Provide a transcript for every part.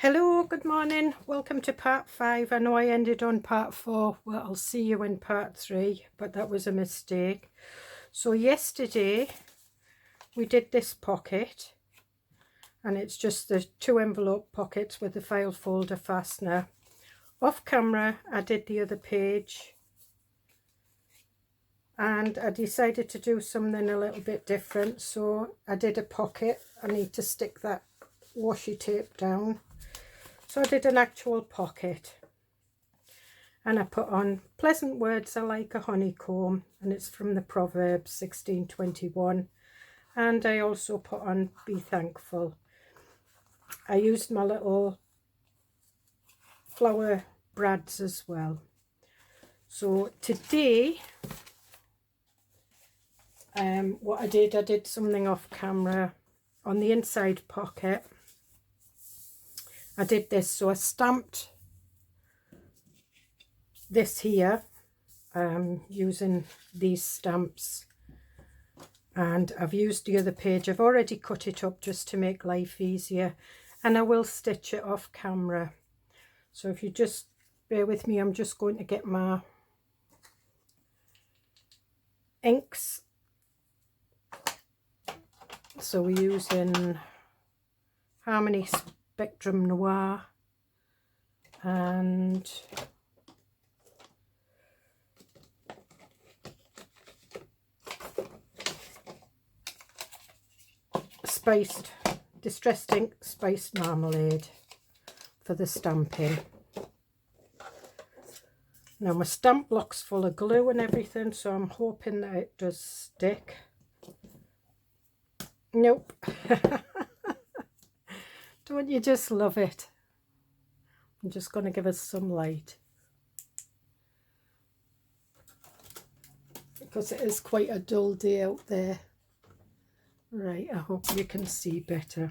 Hello, good morning. Welcome to part 5. I know I ended on part 4. Well, I'll see you in part 3, but that was a mistake. So yesterday we did this pocket, and it's just the 2 envelope pockets with the file folder fastener. Off camera I did the other page, and I decided to do something a little bit different, so I did a pocket. I need to stick that washi tape down. So I did an actual pocket, and I put on pleasant words are like a honeycomb, and it's from the Proverbs 16:21, and I also put on be thankful. I used my little flower brads as well. So today what I did something off camera. On the inside pocket I did this, so I stamped this here using these stamps, and I've used the other page. I've already cut it up just to make life easier, and I will stitch it off camera. So if you just bear with me, I'm just going to get my inks. So we're using Harmony Spectrum Noir and Distressed Ink Spiced Marmalade for the stamping. Now my stamp block's full of glue and everything, so I'm hoping that it does stick. Nope. Don't you just love it? I'm just going to give us some light, because it is quite a dull day out there. Right, I hope you can see better.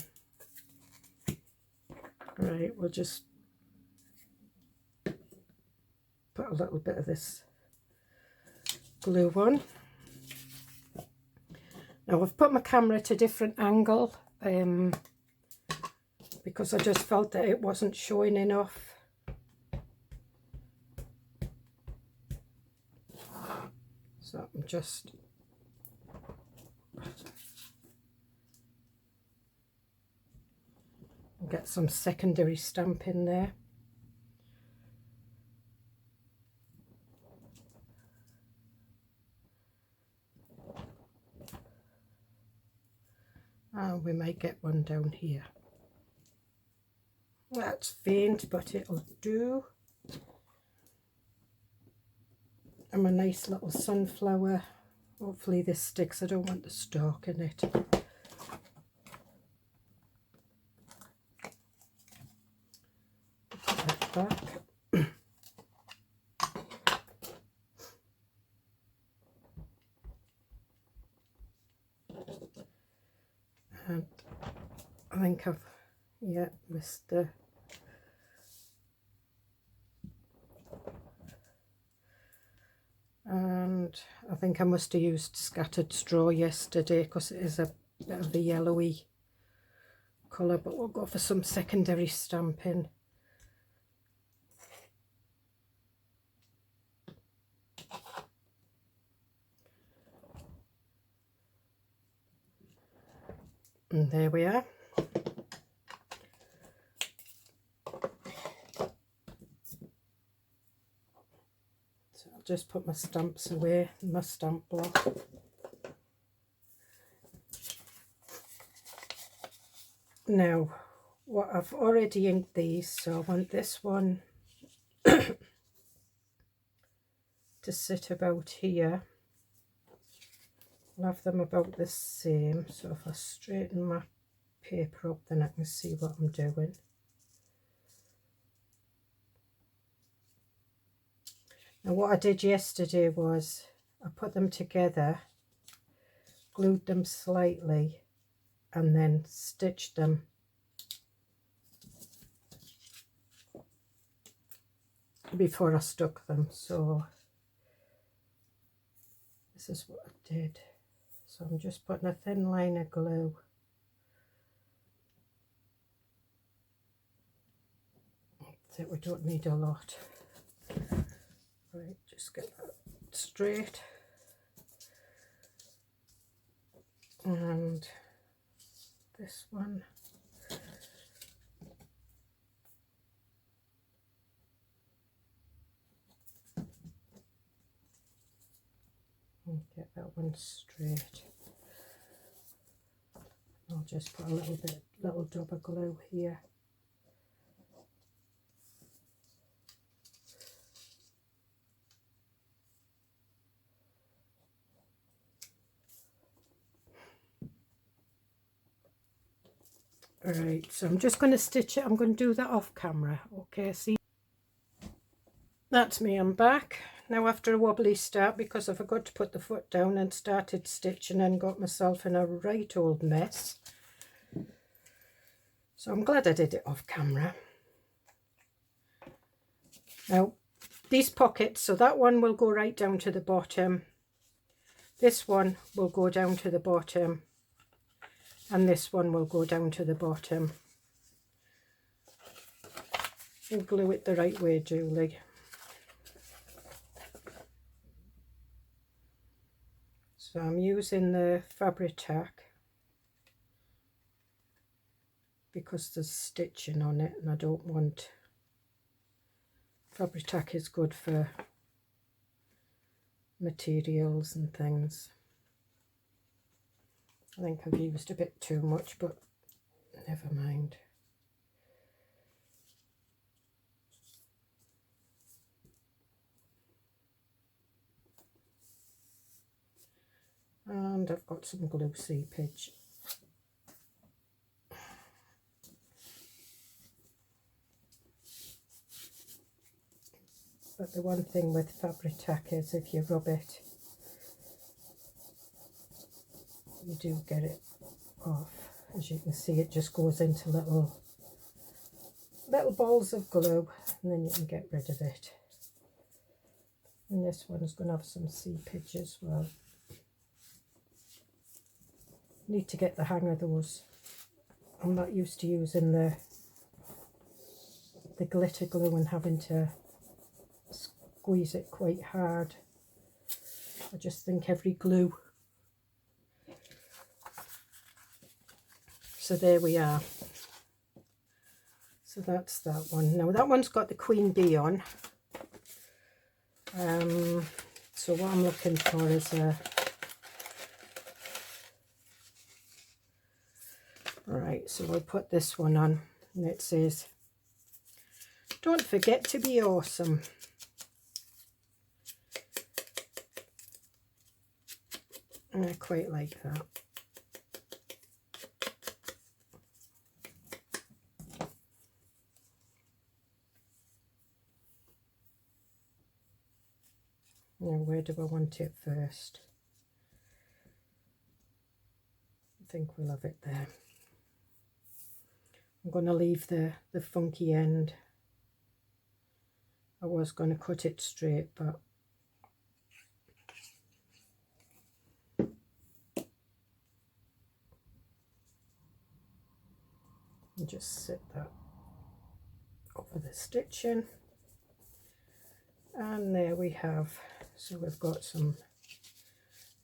Right, we'll just put a little bit of this glue on. Now I've put my camera at a different angle because I just felt that it wasn't showing enough. So I'm just get some secondary stamp in there. And we might get one down here. That's faint, but it'll do. And a nice little sunflower. Hopefully this sticks. I don't want the stalk in it. Put that back. And I think I've missed the I think I must have used scattered straw yesterday, because it is a bit of a yellowy colour, but we'll go for some secondary stamping. And there we are. So I'll just put my stamps away in my stamp block. Now, what I've already inked these, so I want this one to sit about here. I'll have them about the same, so if I straighten my paper up, then I can see what I'm doing. Now what I did yesterday was I put them together, glued them slightly, and then stitched them. Before I stuck them, so this is what I did. So I'm just putting a thin line of glue it, we don't need a lot. Right, just get that straight. And this one. And get that one straight. I'll just put a little dab of glue here. Alright, so I'm just going to stitch it. I'm going to do that off camera. Okay, see? That's me, I'm back. Now after a wobbly start, because I forgot to put the foot down and started stitching and got myself in a right old mess. So I'm glad I did it off camera. Now, these pockets, so that one will go right down to the bottom. This one will go down to the bottom. And this one will go down to the bottom. We'll glue it the right way, Julie. So I'm using the fabric tack because there's stitching on it and I don't want... Fabric tack is good for materials and things. I think I've used a bit too much, but never mind. And I've got some glue seepage. But the one thing with fabric tack is if you rub it, you do get it off. As you can see, it just goes into little balls of glue and then you can get rid of it. And this one's going to have some seepage as well. Need to get the hang of those. I'm not used to using the glitter glue and having to squeeze it quite hard. I just think every glue. So there we are. So that's that one. Now that one's got the queen bee on. So what I'm looking for is a... Right, so we'll put this one on and it says, "Don't forget to be awesome." And I quite like that. Now where do I want it first? I think we'll have it there. I'm going to leave the funky end. I was going to cut it straight, but I'll just sit that over the stitching. And there we have, so we've got some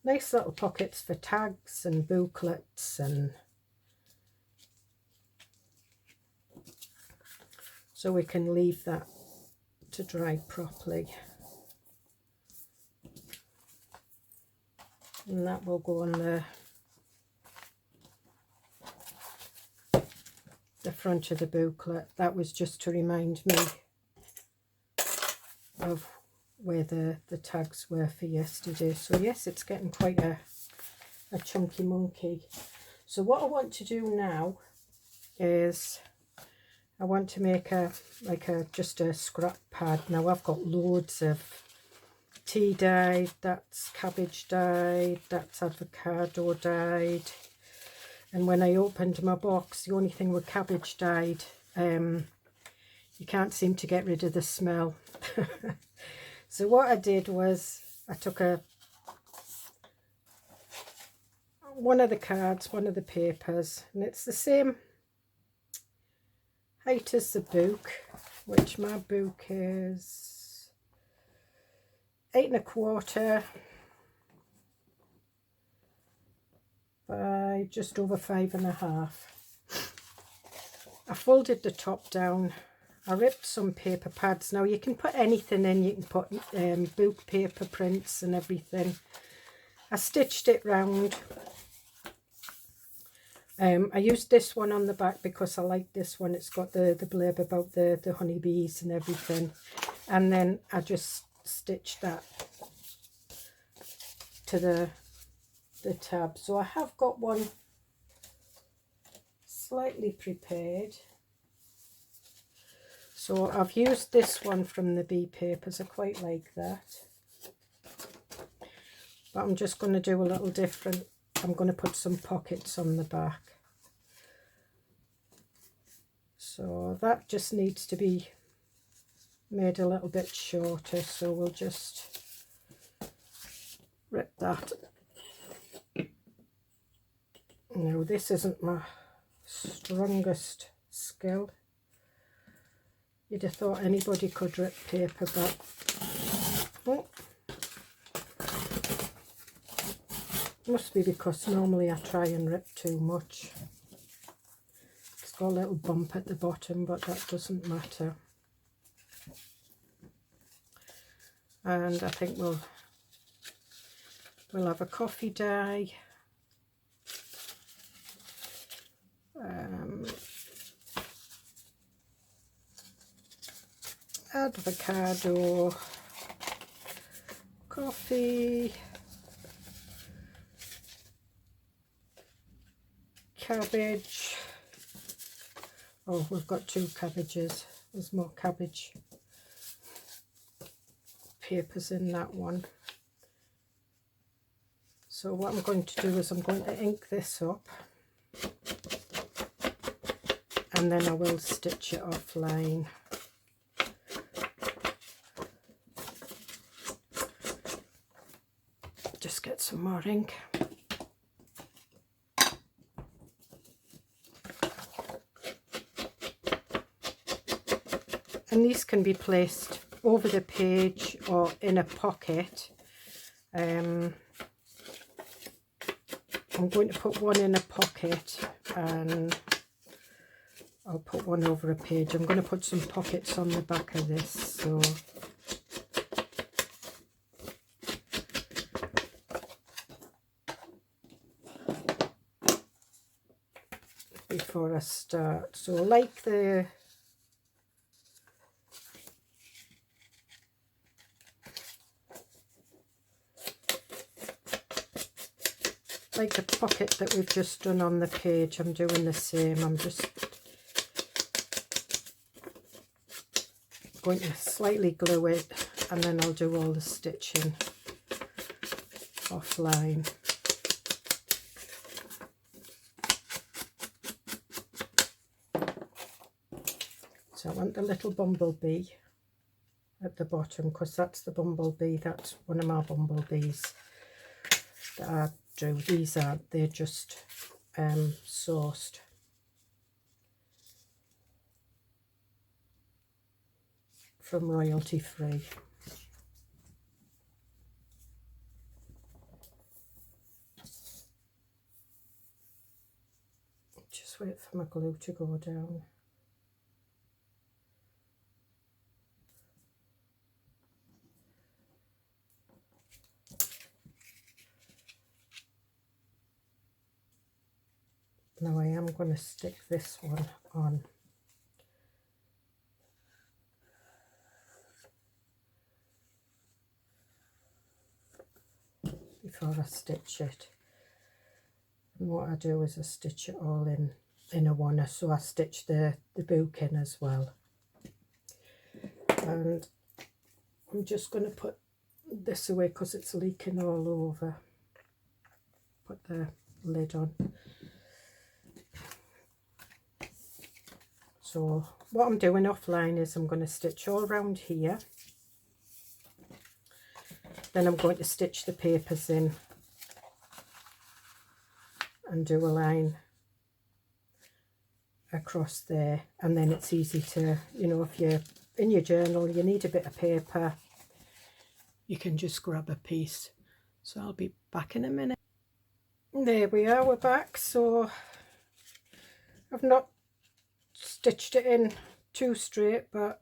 nice little pockets for tags and booklets, and so we can leave that to dry properly. And that will go on the front of the booklet. That was just to remind me of where the tags were for yesterday. So yes, it's getting quite a chunky monkey. So what I want to do now is I want to make just a scrap pad. Now I've got loads of tea dyed, that's cabbage dyed, that's avocado dyed, and when I opened my box, the only thing with cabbage dyed, you can't seem to get rid of the smell. So what I did was I took one of the cards, one of the papers, and it's the same height is the book, which my book is 8 1/4 by just over 5 1/2. I folded the top down. I ripped some paper pads. Now you can put anything in. You can put book paper prints and everything. I stitched it round. I used this one on the back because I like this one. It's got the blurb about the honeybees and everything. And then I just stitched that to the tab. So I have got one slightly prepared. So I've used this one from the bee papers. I quite like that. But I'm just going to do a little different. I'm going to put some pockets on the back. So that just needs to be made a little bit shorter. So we'll just rip that. No, this isn't my strongest skill. You'd have thought anybody could rip paper, but oh, must be because normally I try and rip too much. It's got a little bump at the bottom, but that doesn't matter. And I think we'll have a coffee dye. Avocado, coffee, cabbage. Oh, we've got 2 cabbages. There's more cabbage papers in that one. So what I'm going to do is I'm going to ink this up, and then I will stitch it offline. Just get some more ink. And these can be placed over the page or in a pocket. I'm going to put one in a pocket and I'll put one over a page. I'm going to put some pockets on the back of this. So before I start, so like the pocket that we've just done on the page, I'm doing the same. I'm just going to slightly glue it and then I'll do all the stitching offline. So I want the little bumblebee at the bottom because that's the bumblebee, that's one of my bumblebees that I do. These aren't, they're just sourced. From royalty free. Just wait for my glue to go down. Now I am going to stick this one on. Before I stitch it. And what I do is I stitch it all in a one, so I stitch the book in as well. And I'm just going to put this away because it's leaking all over. Put the lid on. So what I'm doing offline is I'm going to stitch all around here. Then I'm going to stitch the papers in and do a line across there, and then it's easy to, you know, if you're in your journal, you need a bit of paper, you can just grab a piece. So I'll be back in a minute. There we are, we're back. So I've not stitched it in too straight, but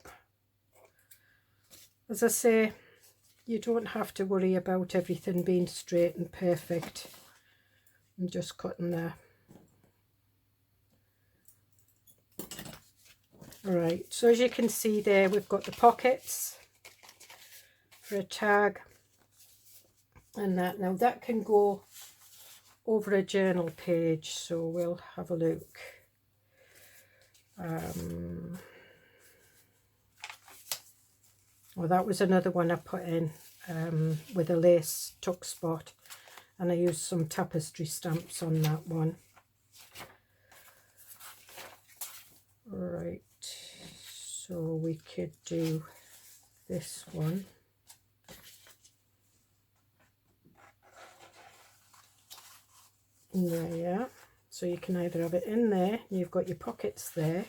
as I say, you don't have to worry about everything being straight and perfect. I'm just cutting there. Right, so as you can see there, we've got the pockets for a tag and that. Now that can go over a journal page, so we'll have a look. Well, that was another one I put in with a lace tuck spot, and I used some tapestry stamps on that one. Right, so we could do this one. There, yeah. So you can either have it in there, you've got your pockets there,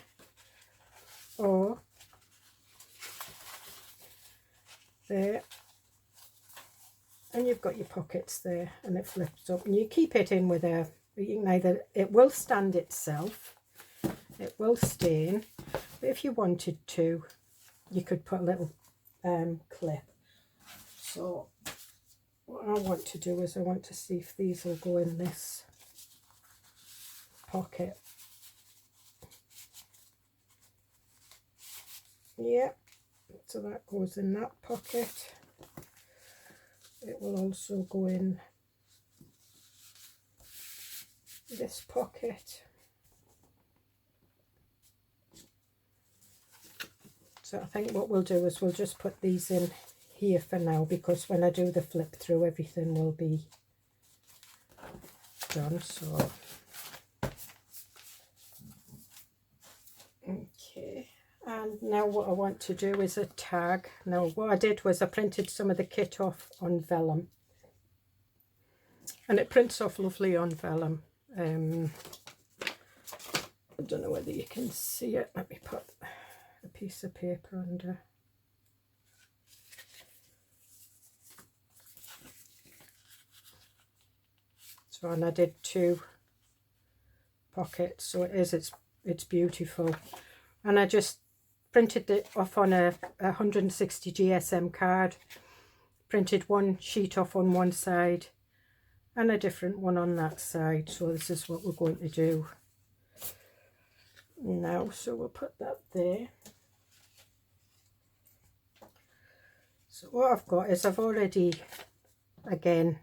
or there, and you've got your pockets there, and it flips up, and you keep it in with a, you can either, it will stand itself, it will stain, but if you wanted to, you could put a little clip. So what I want to do is I want to see if these will go in this pocket. Yeah, so that goes in that pocket. It will also go in this pocket. So I think what we'll do is we'll just put these in here for now, because when I do the flip through, everything will be done. So okay, and now what I want to do is a tag. Now what I did was I printed some of the kit off on vellum, and it prints off lovely on vellum. I don't know whether you can see it. Let me put a piece of paper under. So, and I did 2 pockets, so it's beautiful. And I just printed it off on a 160 GSM card, printed one sheet off on one side and a different one on that side. So this is what we're going to do now. So we'll put that there. So what I've got is I've already, again,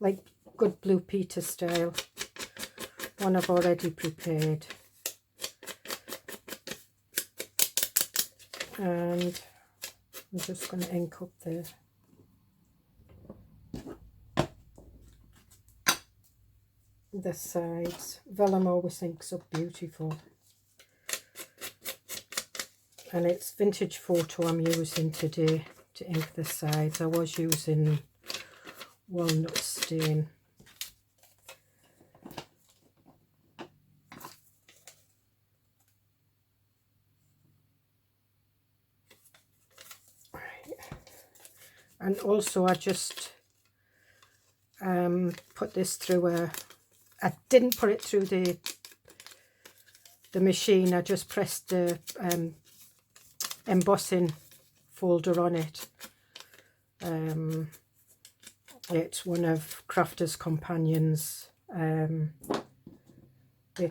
like good Blue Peter style, one I've already prepared. And I'm just going to ink up the sides. Vellum always inks up beautiful. And it's vintage photo I'm using today to ink the sides. I was using walnut stain. And also I just put this through I didn't put it through the machine, I just pressed the embossing folder on it. It's one of Crafter's Companions. They're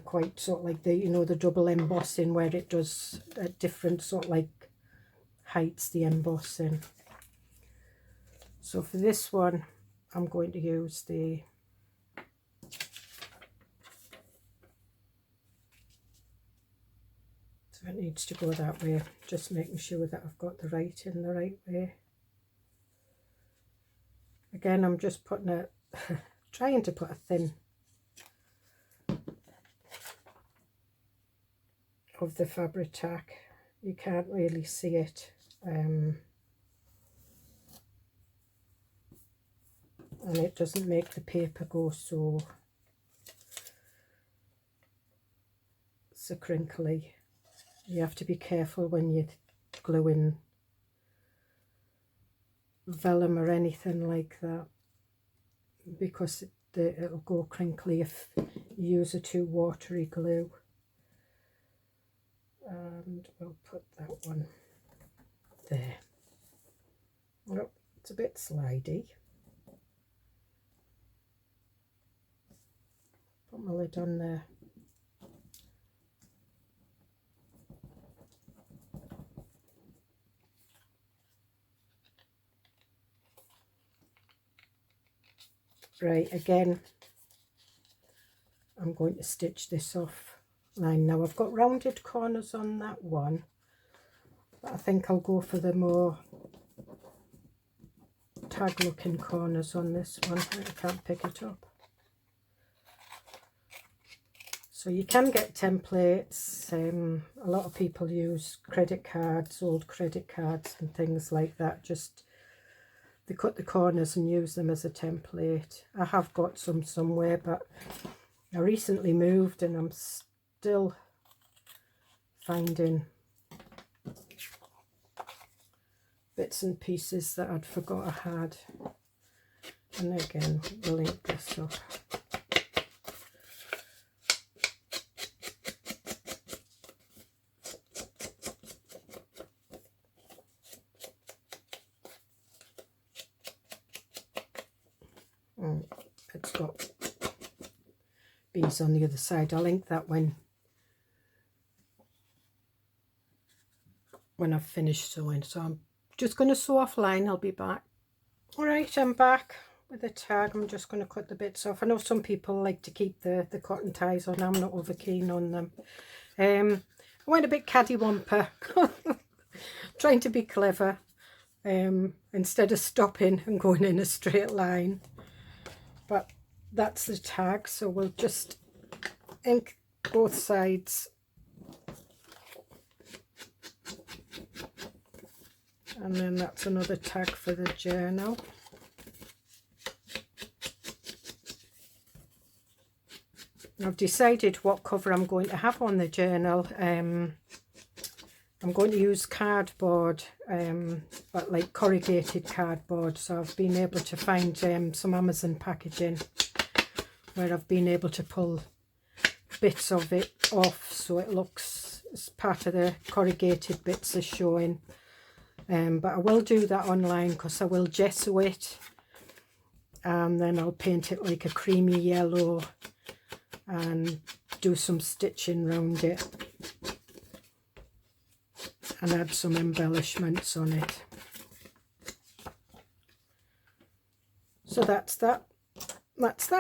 quite sort of like the, you know, the double embossing where it does at different sort of like heights, the embossing. So for this one, I'm going to use the so it needs to go that way, just making sure that I've got the writing the right way. Again, I'm just putting a trying to put a thin of the fabric tack. You can't really see it. And it doesn't make the paper go so are crinkly. You have to be careful when you're gluing vellum or anything like that, because it'll go crinkly if you use a too watery glue. And we'll put that one there. Oh, it's a bit slidey. Put my lid on there. Right, again, I'm going to stitch this off line. Now I've got rounded corners on that one, but I think I'll go for the more tag looking corners on this one. I can't pick it up. So you can get templates. A lot of people use credit cards, old credit cards and things like that. Just they cut the corners and use them as a template. I have got some somewhere, but I recently moved and I'm still finding bits and pieces that I'd forgot I had. And again, we'll link this up. It's got bees on the other side. I'll link that when I've finished sewing. So I'm just going to sew offline. I'll be back. Alright, I'm back with the tag. I'm just going to cut the bits off. I know some people like to keep the cotton ties on. I'm not over keen on them. I went a bit caddywamper, trying to be clever, instead of stopping and going in a straight line. But that's the tag, so we'll just ink both sides. And then that's another tag for the journal. I've decided what cover I'm going to have on the journal. I'm going to use cardboard, but like corrugated cardboard. So I've been able to find some Amazon packaging where I've been able to pull bits of it off so it looks as part of the corrugated bits are showing. But I will do that online because I will gesso it and then I'll paint it like a creamy yellow and do some stitching around it and add some embellishments on it. So that's that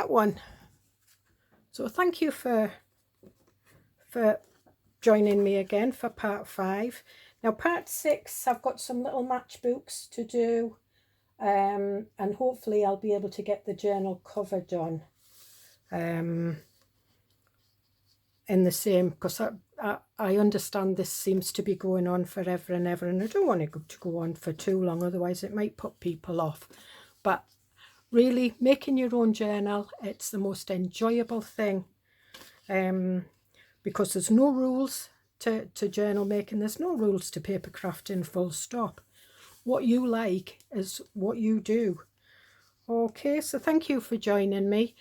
one. So thank you for joining me again for part 5. Now part 6, I've got some little matchbooks to do, and hopefully I'll be able to get the journal cover done in the same, because I understand this seems to be going on forever and ever, and I don't want it to go on for too long, otherwise it might put people off. But really, making your own journal, it's the most enjoyable thing, because there's no rules to journal making, there's no rules to paper crafting, full stop. What you like is what you do. Okay, so thank you for joining me.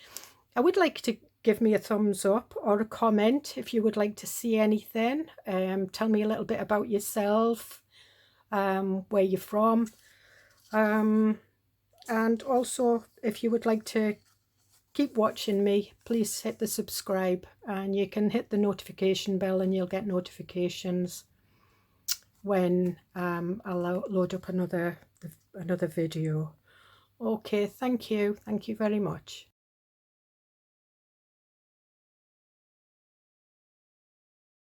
I would like to give me a thumbs up or a comment if you would like to see anything. Tell me a little bit about yourself, where you're from, and also if you would like to keep watching me, please hit the subscribe, and you can hit the notification bell and you'll get notifications when I'll load up another video. Okay, thank you very much.